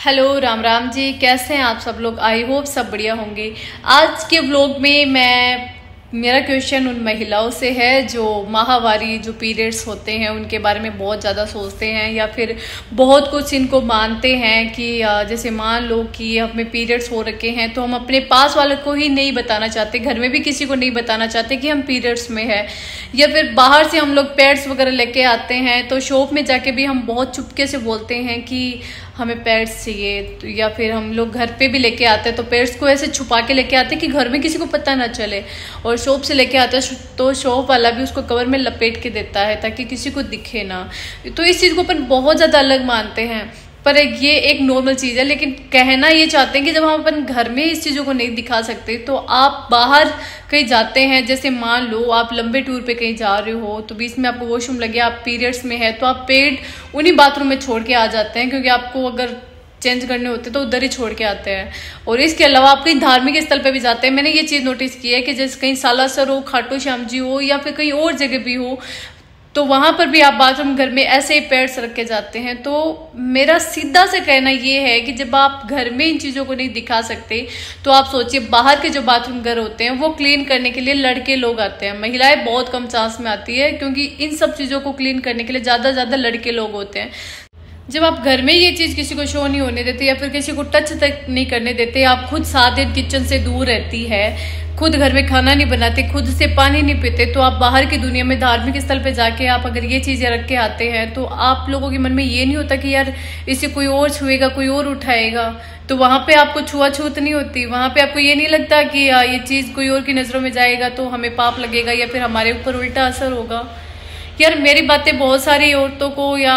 Hello Ram Ram ji, कैसे हैं आप सब लोग। आई होप सब बढ़िया होंगे। आज के व्लॉग में मेरा क्वेश्चन उन महिलाओं से है जो माहवारी जो पीरियड्स होते हैं उनके बारे में बहुत ज़्यादा सोचते हैं या फिर बहुत कुछ इनको मानते हैं कि जैसे मान लो कि हमें पीरियड्स हो रखे हैं तो हम अपने पास वालों को ही नहीं बताना चाहते, घर में भी किसी को नहीं बताना चाहते कि हम पीरियड्स में है। या फिर बाहर से हम लोग पैड्स वगैरह लेके आते हैं तो शॉप में जाके भी हम बहुत चुपके से बोलते हैं कि हमें पैड्स चाहिए। तो या फिर हम लोग घर पे भी लेके आते हैं तो पैड्स को ऐसे छुपा के लेके आते हैं कि घर में किसी को पता ना चले, और शॉप से लेके आते हैं तो शॉप वाला भी उसको कवर में लपेट के देता है ताकि किसी को दिखे ना। तो इस चीज़ को अपन बहुत ज़्यादा अलग मानते हैं, पर ये एक नॉर्मल चीज़ है। लेकिन कहना ये चाहते हैं कि जब हम अपन घर में इस चीज़ों को नहीं दिखा सकते तो आप बाहर कहीं जाते हैं, जैसे मान लो आप लंबे टूर पे कहीं जा रहे हो तो बीच में आपको वॉशरूम लगे, आप पीरियड्स में है तो आप पैड उन्हीं बाथरूम में छोड़ के आ जाते हैं, क्योंकि आपको अगर चेंज करने होते तो उधर ही छोड़ के आते हैं। और इसके अलावा आप कहीं धार्मिक स्थल पे भी जाते हैं। मैंने ये चीज़ नोटिस की है कि जैसे कहीं सालासर हो, खाटू श्याम जी हो या फिर कहीं और जगह भी हो, तो वहां पर भी आप बाथरूम घर में ऐसे ही पैड्स रख के जाते हैं। तो मेरा सीधा से कहना ये है कि जब आप घर में इन चीज़ों को नहीं दिखा सकते तो आप सोचिए बाहर के जो बाथरूम घर होते हैं वो क्लीन करने के लिए लड़के लोग आते हैं। महिलाएं बहुत कम चांस में आती है, क्योंकि इन सब चीज़ों को क्लीन करने के लिए ज़्यादा लड़के लोग होते हैं। जब आप घर में ये चीज़ किसी को शो नहीं होने देते या फिर किसी को टच तक नहीं करने देते, आप खुद 7 दिन किचन से दूर रहती है, खुद घर में खाना नहीं बनाते, खुद से पानी नहीं पीते, तो आप बाहर की दुनिया में धार्मिक स्थल पे जाके आप अगर ये चीज़ें रख के आते हैं तो आप लोगों के मन में ये नहीं होता कि यार इसे कोई और छुएगा, कोई और उठाएगा। तो वहाँ पे आपको छुआछूत नहीं होती, वहाँ पे आपको ये नहीं लगता कि ये चीज़ कोई और की नज़रों में जाएगा तो हमें पाप लगेगा या फिर हमारे ऊपर उल्टा असर होगा। यार मेरी बातें बहुत सारी औरतों को या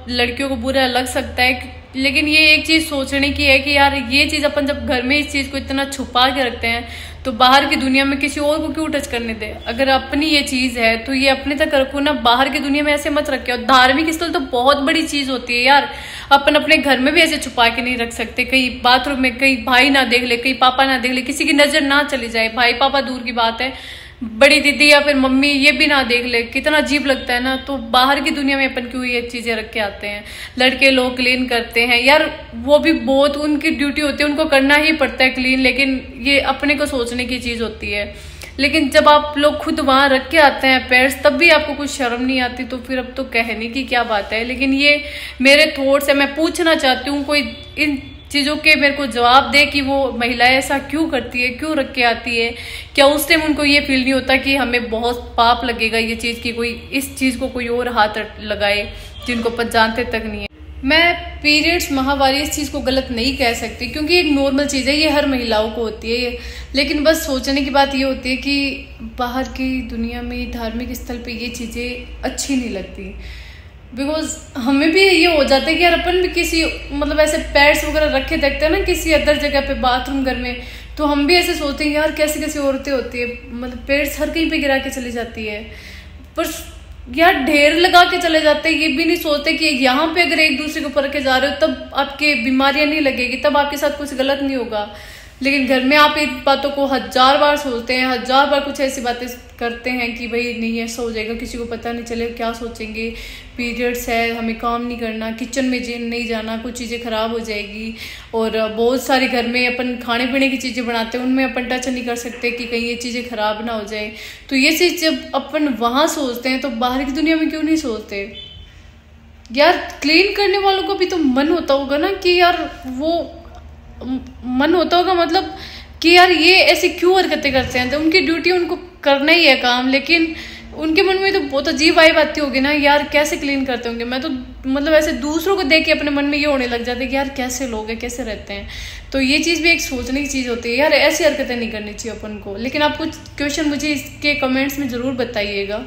लड़कियों को बुरा लग सकता है, लेकिन ये एक चीज़ सोचने की है कि यार ये चीज़ अपन जब घर में इस चीज़ को इतना छुपा के रखते हैं तो बाहर की दुनिया में किसी और को क्यों टच करने दे। अगर अपनी ये चीज़ है तो ये अपने तक रखो ना, बाहर की दुनिया में ऐसे मत रखे। और धार्मिक स्थल तो बहुत बड़ी चीज़ होती है यार, अपन अपने घर में भी ऐसे छुपा के नहीं रख सकते। कहीं बाथरूम में कहीं भाई ना देख ले, कहीं पापा ना देख ले, किसी की नज़र ना चली जाए, भाई पापा दूर की बात है, बड़ी दीदी या फिर मम्मी ये भी ना देख ले, कितना अजीब लगता है ना। तो बाहर की दुनिया में अपन क्यों ये चीजें रख के आते हैं। लड़के लोग क्लीन करते हैं यार, वो भी बहुत उनकी ड्यूटी होती है, उनको करना ही पड़ता है क्लीन, लेकिन ये अपने को सोचने की चीज होती है। लेकिन जब आप लोग खुद वहां रख के आते हैं पैड्स तब भी आपको कुछ शर्म नहीं आती, तो फिर अब तो कहने की क्या बात है। लेकिन ये मेरे थॉट्स है, मैं पूछना चाहती हूँ कोई इन चीज़ों के मेरे को जवाब दे कि वो महिलाएं ऐसा क्यों करती है, क्यों रख के आती है। क्या उस टाइम उनको ये फील नहीं होता कि हमें बहुत पाप लगेगा ये चीज़ की कोई इस चीज़ को कोई और हाथ लगाए जिनको अपन जानते तक नहीं है। मैं पीरियड्स माहवारी इस चीज़ को गलत नहीं कह सकती, क्योंकि एक नॉर्मल चीज़ है, ये हर महिलाओं को होती है। लेकिन बस सोचने की बात ये होती है कि बाहर की दुनिया में धार्मिक स्थल पर ये चीज़ें अच्छी नहीं लगती। बिकॉज हमें भी ये हो जाता है कि यार अपन भी किसी मतलब ऐसे पैड्स वगैरह रखे देखते हैं ना किसी अदर जगह पे बाथरूम घर में, तो हम भी ऐसे सोचते हैं यार कैसी कैसी औरतें होती है, मतलब पैड्स हर कहीं पे गिरा के चली जाती है, पर यार ढेर लगा के चले जाते हैं। ये भी नहीं सोचते कि यहाँ पे अगर एक दूसरे के ऊपर रखे जा रहे हो तब आपके बीमारियां नहीं लगेगी, तब आपके साथ कुछ गलत नहीं होगा। लेकिन घर में आप इन बातों को 1000 बार सोचते हैं, 1000 बार कुछ ऐसी बातें करते हैं कि भाई नहीं ऐसा हो जाएगा, किसी को पता नहीं चले क्या सोचेंगे, पीरियड्स है, हमें काम नहीं करना, किचन में नहीं जाना, कुछ चीज़ें खराब हो जाएगी। और बहुत सारे घर में अपन खाने पीने की चीज़ें बनाते हैं, उनमें अपन टच नहीं कर सकते कि कहीं ये चीज़ें खराब ना हो जाए। तो ये चीज़ जब अपन वहाँ सोचते हैं तो बाहर की दुनिया में क्यों नहीं सोचते। यार क्लीन करने वालों को भी तो मन होता होगा ना कि यार वो मन होता होगा, मतलब कि यार ये ऐसे क्यों हरकतें करते हैं। तो उनकी ड्यूटी उनको करना ही है काम, लेकिन उनके मन में तो बहुत अजीब वाइब आती होगी ना यार, कैसे क्लीन करते होंगे। मैं तो मतलब ऐसे दूसरों को देख के अपने मन में ये होने लग जाते कि यार कैसे लोग हैं, कैसे रहते हैं। तो ये चीज़ भी एक सोचने की चीज़ होती है यार, ऐसी हरकतें नहीं करनी चाहिए अपन को। लेकिन आप कुछ क्वेश्चन मुझे इसके कमेंट्स में ज़रूर बताइएगा।